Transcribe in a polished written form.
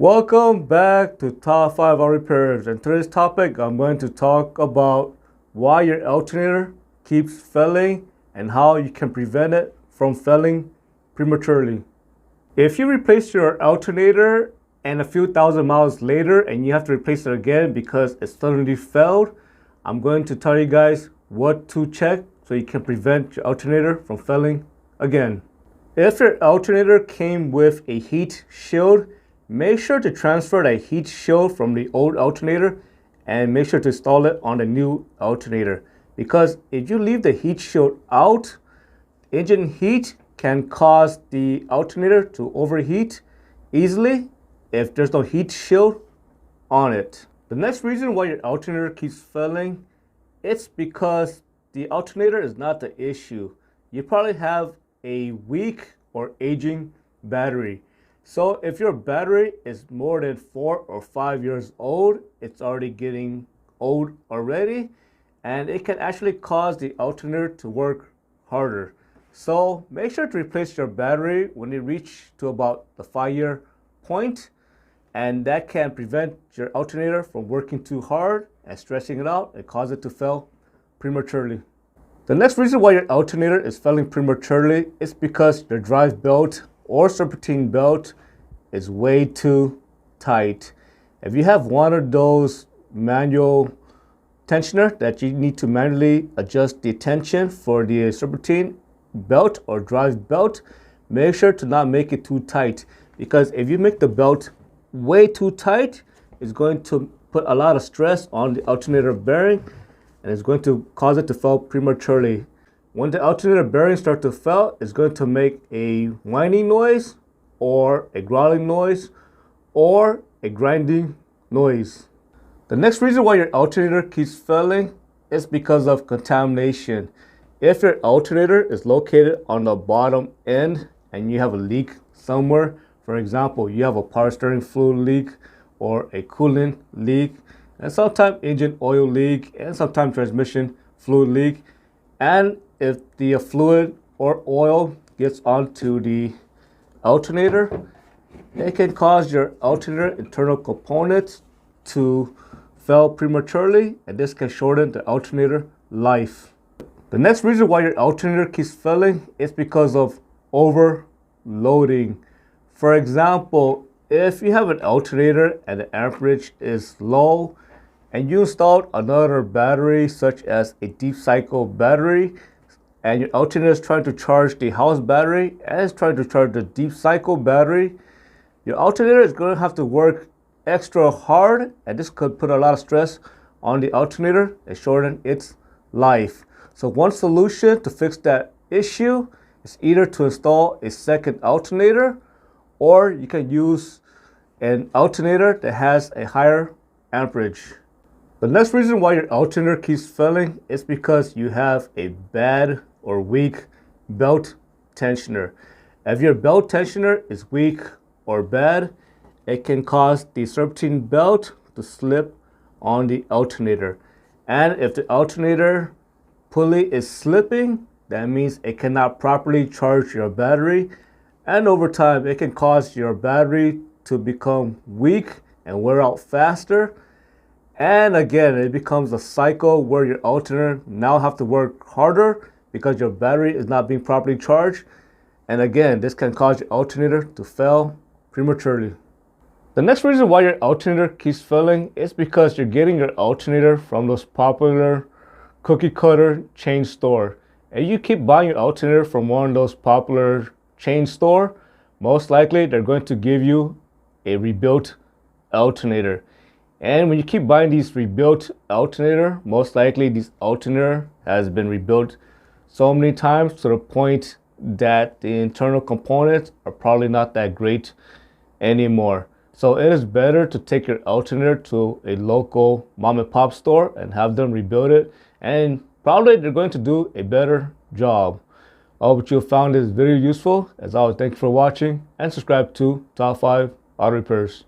Welcome back to Top 5 Auto Repairs. And today's topic, I'm going to talk about why your alternator keeps failing and how you can prevent it from failing prematurely. If you replace your alternator and a few thousand miles later and you have to replace it again because it suddenly failed, I'm going to tell you guys what to check so you can prevent your alternator from failing again. If your alternator came with a heat shield, make sure to transfer that heat shield from the old alternator and make sure to install it on the new alternator. Because if you leave the heat shield out, engine heat can cause the alternator to overheat easily if there's no heat shield on it. The next reason why your alternator keeps failing, it's because the alternator is not the issue. You probably have a weak or aging battery. So if your battery is more than 4 or 5 years old, it's already getting old already, and it can actually cause the alternator to work harder. So make sure to replace your battery when you reach to about the 5-year point, and that can prevent your alternator from working too hard and stressing it out and cause it to fail prematurely. The next reason why your alternator is failing prematurely is because your drive belt or serpentine belt is way too tight. If you have one of those manual tensioner that you need to manually adjust the tension for the serpentine belt or drive belt, make sure to not make it too tight, because if you make the belt way too tight, it's going to put a lot of stress on the alternator bearing and it's going to cause it to fail prematurely. When the alternator bearings start to fail, it's going to make a whining noise or a growling noise or a grinding noise. The next reason why your alternator keeps failing is because of contamination. If your alternator is located on the bottom end and you have a leak somewhere, for example, you have a power steering fluid leak or a coolant leak, and sometimes engine oil leak, and sometimes transmission fluid leak, and if the fluid or oil gets onto the alternator, it can cause your alternator internal components to fail prematurely, and this can shorten the alternator life. The next reason why your alternator keeps failing is because of overloading. For example, if you have an alternator and the amperage is low and you installed another battery such as a deep cycle battery, and your alternator is trying to charge the house battery and it's trying to charge the deep cycle battery, your alternator is going to have to work extra hard, and this could put a lot of stress on the alternator and shorten its life. So one solution to fix that issue is either to install a second alternator, or you can use an alternator that has a higher amperage. The next reason why your alternator keeps failing is because you have a bad or weak belt tensioner. If your belt tensioner is weak or bad, it can cause the serpentine belt to slip on the alternator. And if the alternator pulley is slipping, that means it cannot properly charge your battery. And over time, it can cause your battery to become weak and wear out faster. And again, it becomes a cycle where your alternator now have to work harder because your battery is not being properly charged. And again, this can cause your alternator to fail prematurely. The next reason why your alternator keeps failing is because you're getting your alternator from those popular cookie cutter chain store. And you keep buying your alternator from one of those popular chain store, most likely they're going to give you a rebuilt alternator. And when you keep buying these rebuilt alternator, most likely this alternator has been rebuilt so many times to the point that the internal components are probably not that great anymore. So it is better to take your alternator to a local mom and pop store and have them rebuild it, and probably they're going to do a better job. I hope you found this video useful. As always, thank you for watching and subscribe to Top 5 Auto Repairs.